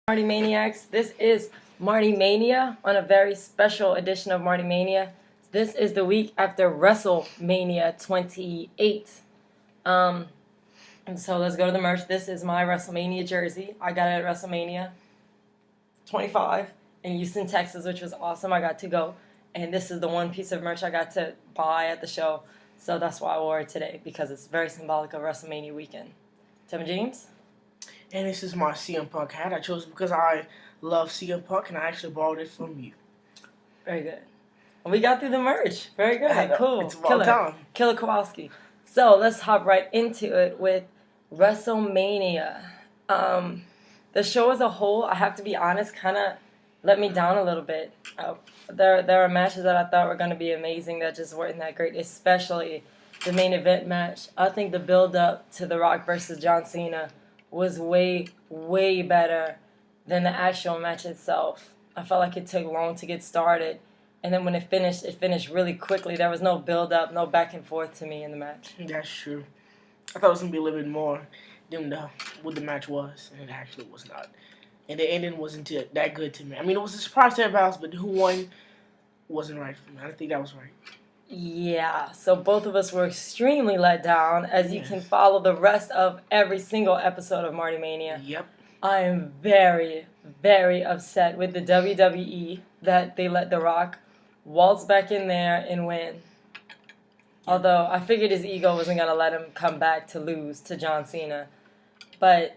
MartiManiacs. This is MartiMania on a very special edition of MartiMania. This is the week after WrestleMania 28. And so let's go to the merch. This is my WrestleMania jersey. I got it at WrestleMania 25 in Houston, Texas, which was awesome. I got to go. And this is the one piece of merch I got to buy at the show. So that's why I wore it today, because it's very symbolic of WrestleMania weekend. Tevin James? And this is my CM Punk hat. I chose it because I love CM Punk, and I actually borrowed it from you. Very good. We got through the merch. Very good. Cool. It's about time. Killer Kowalski. So let's hop right into it with WrestleMania. The show as a whole, I have to be honest, kind of let me down a little bit. There are matches that I thought were going to be amazing that just weren't that great, especially the main event match. I think the build-up to The Rock versus John Cena was way, way better than the actual match itself. I felt like it took long to get started. And then when it finished really quickly. There was no build-up, no back and forth to me in the match. That's true. I thought it was going to be a little bit more than what the match was, and it actually was not. And the ending wasn't that good to me. I mean, it was a surprise to everybody else, but who won wasn't right for me. I don't think that was right. Yeah, so both of us were extremely let down, as you can follow the rest of every single episode of MartiMania. Yep. I am very, very upset with the WWE that they let The Rock waltz back in there and win. Although I figured his ego wasn't going to let him come back to lose to John Cena. But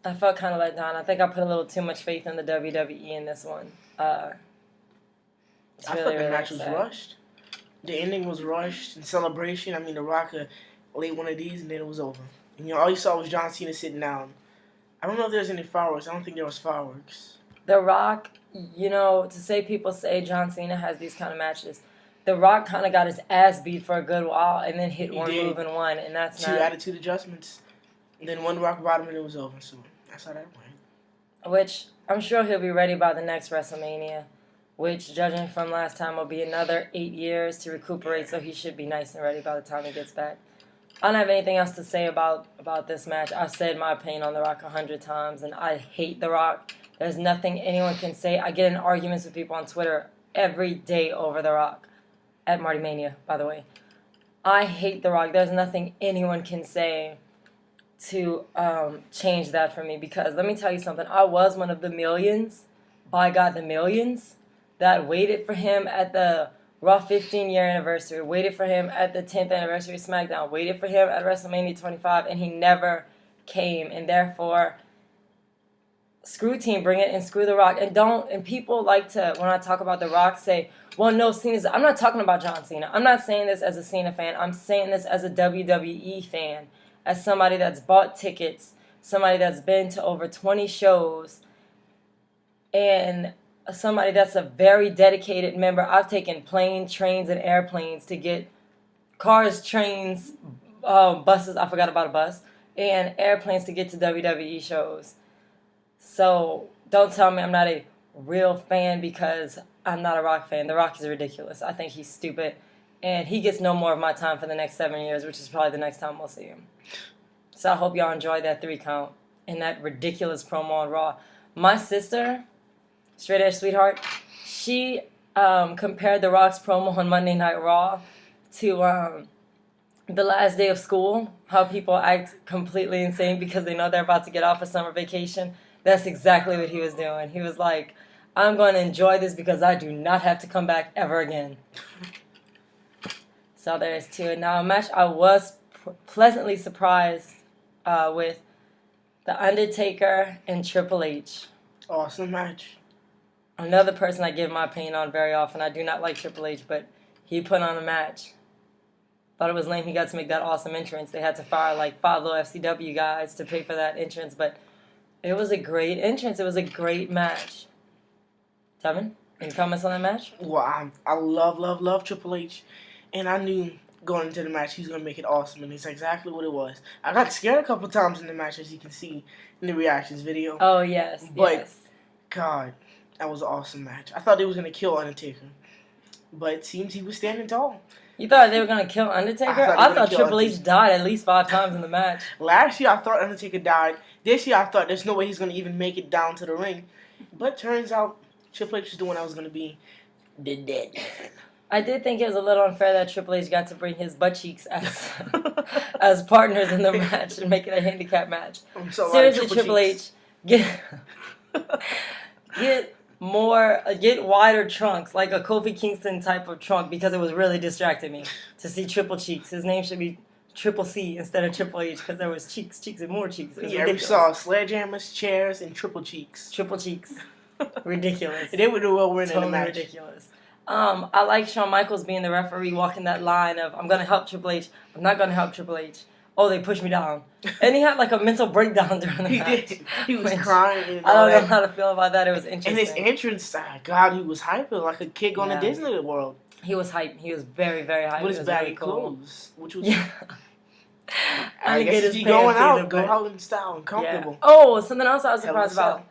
I felt kind of let down. I think I put a little too much faith in the WWE in this one. I thought the match was rushed. The ending was rushed in celebration. I mean, The Rock laid one of these and then it was over. And, all you saw was John Cena sitting down. I don't know if there's any fireworks. I don't think there was fireworks. The Rock, to say people say John Cena has these kind of matches, The Rock kind of got his ass beat for a good while and then hit one move and won, and that's two attitude adjustments. And then one rock bottom and it was over. So that's how that went. Which I'm sure he'll be ready by the next WrestleMania, which, judging from last time, will be another 8 years to recuperate, so he should be nice and ready by the time he gets back. I don't have anything else to say about this match. I've said my opinion on The Rock 100 times, and I hate The Rock. There's nothing anyone can say. I get in arguments with people on Twitter every day over The Rock. At MartiMania, by the way. I hate The Rock. There's nothing anyone can say to change that for me, because let me tell you something. I was one of the millions, by God, the millions, that waited for him at the Raw 15-year anniversary, waited for him at the 10th anniversary of SmackDown, waited for him at WrestleMania 25, and he never came. And therefore, screw Team Bring It and screw The Rock. And people like to, when I talk about The Rock, say, well, no, Cena's. I'm not talking about John Cena. I'm not saying this as a Cena fan. I'm saying this as a WWE fan, as somebody that's bought tickets, somebody that's been to over 20 shows, and somebody that's a very dedicated member. I've taken planes, trains, and airplanes to get cars, trains, buses. I forgot about a bus. And airplanes to get to WWE shows. So don't tell me I'm not a real fan because I'm not a Rock fan. The Rock is ridiculous. I think he's stupid. And he gets no more of my time for the next 7 years, which is probably the next time we'll see him. So I hope y'all enjoyed that 3 count and that ridiculous promo on Raw. My sister, Straight Edge Sweetheart, she compared The Rock's promo on Monday Night Raw to the last day of school, how people act completely insane because they know they're about to get off a summer vacation. That's exactly what he was doing. He was like, I'm going to enjoy this because I do not have to come back ever again. So there's 2. Now, a match I was pleasantly surprised with The Undertaker and Triple H. Awesome match. Another person I give my opinion on very often. I do not like Triple H, but he put on a match. Thought it was lame he got to make that awesome entrance. They had to fire like 5 little FCW guys to pay for that entrance, but it was a great entrance. It was a great match. Tevin, any comments on that match? Well, I love Triple H, and I knew going into the match he was going to make it awesome, and it's exactly what it was. I got scared a couple times in the match, as you can see in the reactions video. Oh, yes, but, God, that was an awesome match. I thought they was going to kill Undertaker, but it seems he was standing tall. You thought they were going to kill Undertaker? I thought Triple H died at least 5 times in the match. Last year, I thought Undertaker died. This year I thought there's no way he's going to even make it down to the ring. But turns out Triple H was the one that was going to be the dead man. I did think it was a little unfair that Triple H got to bring his butt cheeks as partners in the match and make it a handicap match. Seriously, Triple H, get wider trunks, like a Kofi Kingston type of trunk, because it was really distracting me to see Triple Cheeks. His name should be Triple C instead of Triple H, because there was cheeks, and more cheeks. Yeah, ridiculous. We saw sledgehammers, chairs, and Triple Cheeks. Triple Cheeks. Ridiculous. They would do well winning totally the match. Ridiculous. I like Shawn Michaels being the referee, walking that line of, I'm going to help Triple H, I'm not going to help Triple H. Oh, they pushed me down. And he had like a mental breakdown during the match. Did. He was crying. I don't know how to feel about that. It was interesting. And his entrance, God, he was hyper, like a kid going to Disney World. He was hype. He was very, very hype. With his baggy clothes. Which was... I guess if you're going out, go out in style and comfortable. Yeah. Oh, something else I was surprised about.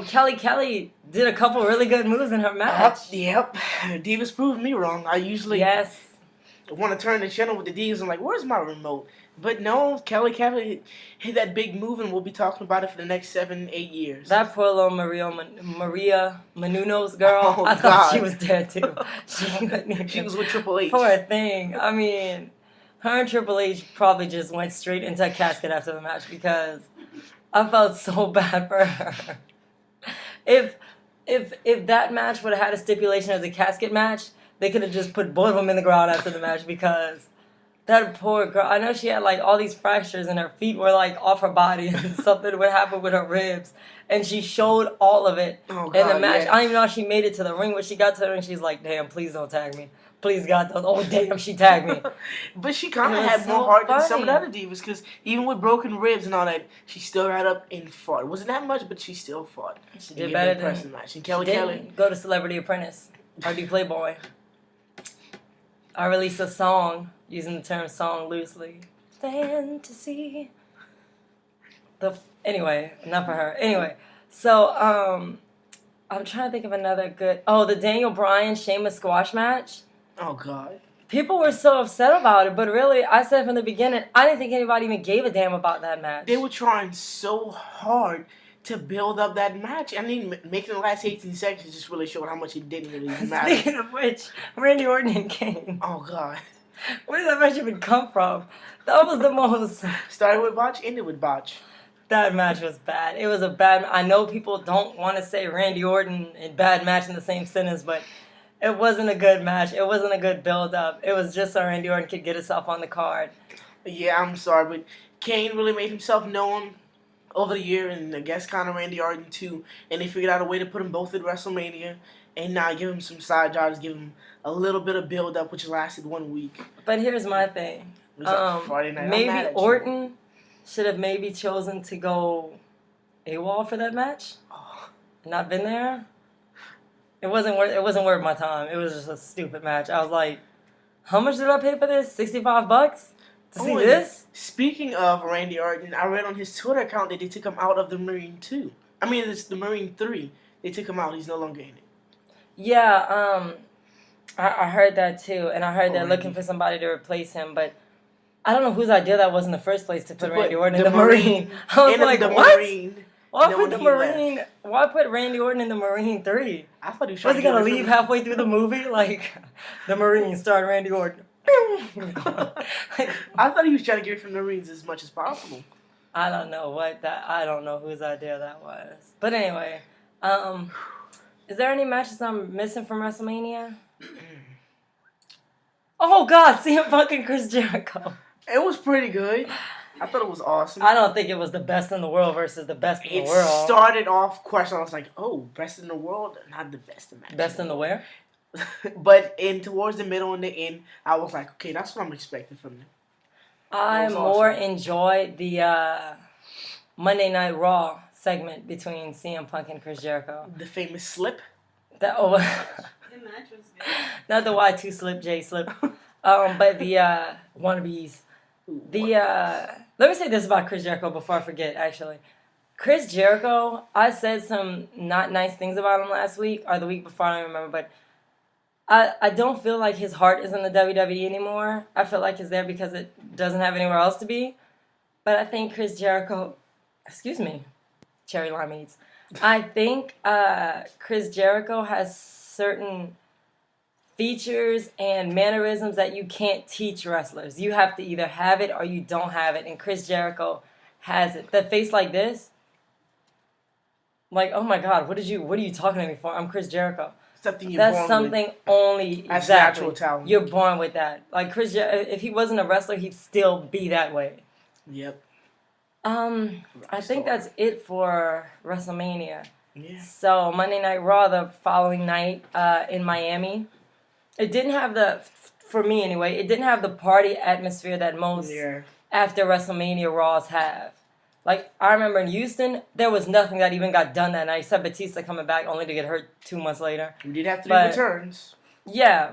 Kelly did a couple really good moves in her match. Yep. Divas proved me wrong. I usually want to turn the channel with the Divas. I'm like, where's my remote? But no, Kelly hit that big move, and we'll be talking about it for the next 7-8 years. That poor little Maria Menounos girl, I thought she was dead too. She was with Triple H. Poor thing. I mean, her and Triple H probably just went straight into a casket after the match, because I felt so bad for her. If that match would have had a stipulation as a casket match, they could have just put both of them in the ground after the match, because that poor girl, I know she had like all these fractures and her feet were like off her body and something would happen with her ribs. And she showed all of it in the match. I don't even know if she made it to the ring. When she got to the ring, she's like, damn, please don't tag me. Please, God, don't. Oh, damn, she tagged me. But she kind of had more heart than some of the other Divas, because even with broken ribs and all that, she still got up and fought. It wasn't that much, but she still fought. She did better than match. And Kelly go to Celebrity Apprentice or do Playboy. I released a song, using the term song loosely. Fantasy. Anyway, enough for her. Anyway, so I'm trying to think of another good... Oh, the Daniel Bryan Sheamus squash match. Oh, God. People were so upset about it, but really, I said from the beginning, I didn't think anybody even gave a damn about that match. They were trying so hard to build up that match. I mean, making the last 18 seconds just really showed how much it didn't really matter. Speaking of which, Randy Orton and Kanes. Oh, God. Where did that match even come from? That was the most... Started with botch, ended with botch. That match was bad. It was a bad... I know people don't want to say Randy Orton and bad match in the same sentence, but it wasn't a good match. It wasn't a good build-up. It was just so Randy Orton could get himself on the card. Yeah, I'm sorry, but Kane really made himself known over the year, and I guess kind of Randy Orton too, and they figured out a way to put them both at WrestleMania, and now give him some side jobs, give him a little bit of build-up, which lasted 1 week. But here's my thing. Friday night. Maybe Orton should have maybe chosen to go AWOL for that match. Not been there. It wasn't worth my time. It was just a stupid match. I was like, how much did I pay for this? $65 to see this? Speaking of Randy Orton, I read on his Twitter account that they took him out of the Marine 2. I mean, it's the Marine 3. They took him out. He's no longer in it. Yeah, I heard that too, and I heard they're looking for somebody to replace him, but I don't know whose idea that was in the first place to put Randy Orton in the Marine. I was like, what? Why put Randy Orton in the Marine 3? I thought he was he gonna leave halfway through the movie? Like, the Marine starring Randy Orton. I thought he was trying to get it from the Marines as much as possible. I don't know whose idea that was. But anyway, is there any matches I'm missing from WrestleMania? Oh God, CM Punk and Chris Jericho. It was pretty good. I thought it was awesome. I don't think it was the best in the world versus the best in the world. It started off question. I was like, oh, best in the world, not the best in the match. Best in the where? But towards the middle and the end, I was like, okay, that's what I'm expecting from them. I more enjoyed the Monday Night Raw segment between CM Punk and Chris Jericho. The famous slip? The match was good. Not the Y2 slip, J slip. But the wannabes. Let me say this about Chris Jericho before I forget, actually. Chris Jericho, I said some not nice things about him last week, or the week before, I don't remember, but I don't feel like his heart is in the WWE anymore. I feel like it's there because it doesn't have anywhere else to be. But I think Chris Jericho excuse me, cherry limeades. I think Chris Jericho has certain features and mannerisms that you can't teach wrestlers. You have to either have it or you don't have it, and Chris Jericho has it. The face like this, like, oh my God, what are you talking to me for? I'm Chris Jericho. Something you're That's born something with. only That's exactly. natural talent. You're born with that. Like if he wasn't a wrestler, he'd still be that way. Yep. I think that's it for WrestleMania. Yeah. So Monday Night Raw, the following night in Miami, it didn't have for me anyway, it didn't have the party atmosphere that most after WrestleMania Raws have. Like, I remember in Houston, there was nothing that even got done that night except Batista coming back only to get hurt 2 months later. We did have 3 returns. Yeah,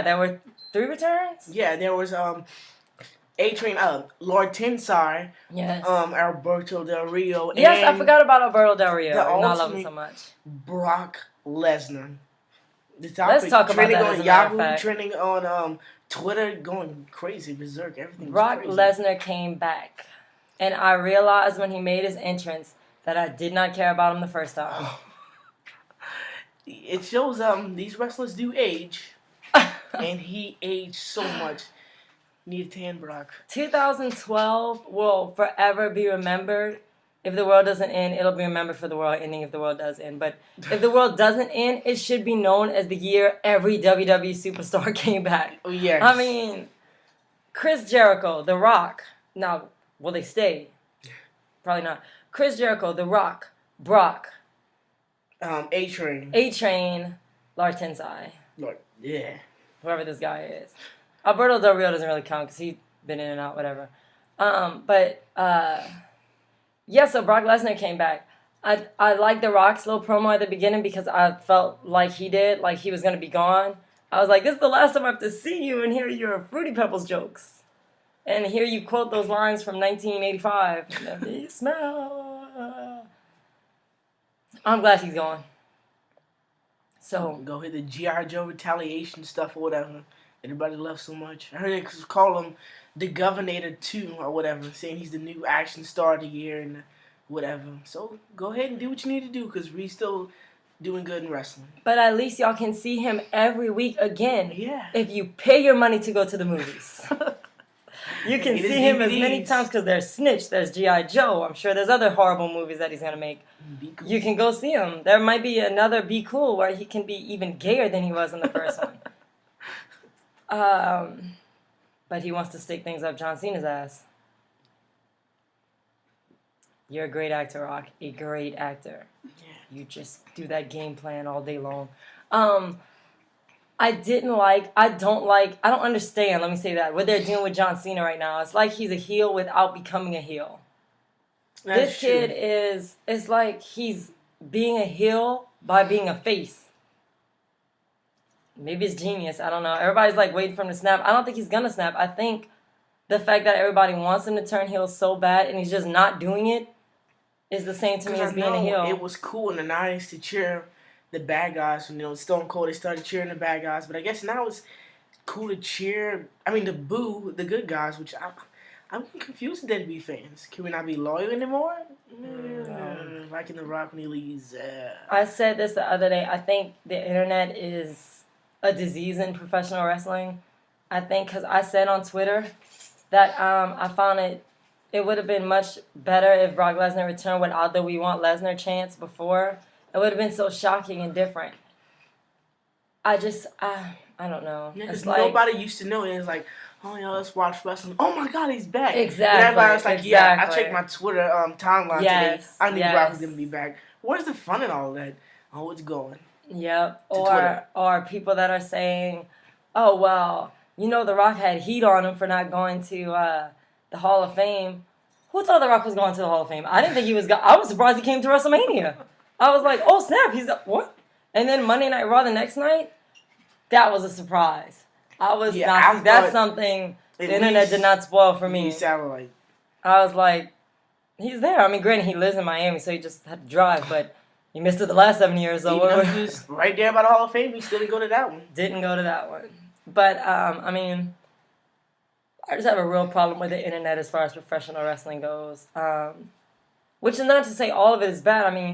there were 3 returns? Yeah, there was A-Train, Lord Tensai, yes. Alberto Del Rio, yes, and I forgot about Alberto Del Rio. I love him so much. Brock Lesnar. Let's talk about that as a matter of fact. Trending on Twitter, going crazy, berserk, everything. Brock Lesnar came back, and I realized when he made his entrance that I did not care about him the first time. It shows these wrestlers do age, and he aged so much. Need a tan, Brock. 2012 will forever be remembered. If the world doesn't end, it'll be remembered for the world ending if the world does end. But if the world doesn't end, it should be known as the year every WWE superstar came back. Oh, yes. I mean, Chris Jericho, The Rock. Now, will they stay? Probably not. Chris Jericho, The Rock, Brock. A-Train. A-Train, Lord Tensai. Lord, yeah. Whoever this guy is. Alberto Del Rio doesn't really count because he's been in and out, whatever. Yeah, so Brock Lesnar came back. I liked The Rock's little promo at the beginning because I felt like he was going to be gone. I was like, this is the last time I have to see you and hear your Fruity Pebbles jokes. And hear you quote those lines from 1985. You smell. I'm glad he's gone. So go hit the G.I. Joe retaliation stuff or whatever. Everybody loves so much. I heard they call him the Governor 2 or whatever, saying he's the new action star of the year and whatever. So go ahead and do what you need to do because we still doing good in wrestling. But at least y'all can see him every week again. Yeah. If you pay your money to go to the movies. You can see him as many times because there's Snitch, there's G.I. Joe. I'm sure there's other horrible movies that he's going to make. Cool. You can go see him. There might be another Be Cool where he can be even gayer than he was in the first one. But he wants to stick things up John Cena's ass. You're a great actor, Rock. A great actor. Yeah. You just do that game plan all day long. I don't understand, let me say that, what they're doing with John Cena right now. It's like he's a heel without becoming a heel. This kid it's like he's being a heel by being a face. Maybe it's genius. I don't know. Everybody's like waiting for him to snap. I don't think he's going to snap. I think the fact that everybody wants him to turn heel so bad and he's just not doing it is the same to me as being a heel. It was cool in the 90s to cheer the bad guys. When, Stone Cold, they started cheering the bad guys. But I guess now it's cool to cheer, to boo the good guys, which I'm confused with WWE fans. Can we not be loyal anymore? Like in The Rock when he leaves. I said this the other day. I think the internet is a disease in professional wrestling. I think because I said on Twitter that I found it would have been much better if Brock Lesnar returned without the "We Want Lesnar" chants before. It would have been so shocking and different. I don't know. Yeah, because nobody used to know. It's like, oh, let's watch wrestling. Oh my God, he's back. Exactly. And everybody was like, yeah, I checked my Twitter timeline today. I knew Brock was going to be back. Where's the fun in all of that? Oh, it's going. Yep. Or people that are saying, oh, well, The Rock had heat on him for not going to the Hall of Fame. Who thought The Rock was going to the Hall of Fame? I didn't think he was I was surprised he came to WrestleMania. I was like, oh, snap, what? And then Monday Night Raw the next night, that was a surprise. That's something the internet did not spoil for me. Satellite. I was like, he's there. Granted, he lives in Miami, so he just had to drive, but he missed it the last 7 years. So just right there by the Hall of Fame, he still didn't go to that one. Didn't go to that one. But, I just have a real problem with the internet as far as professional wrestling goes. Which is not to say all of it is bad. I mean,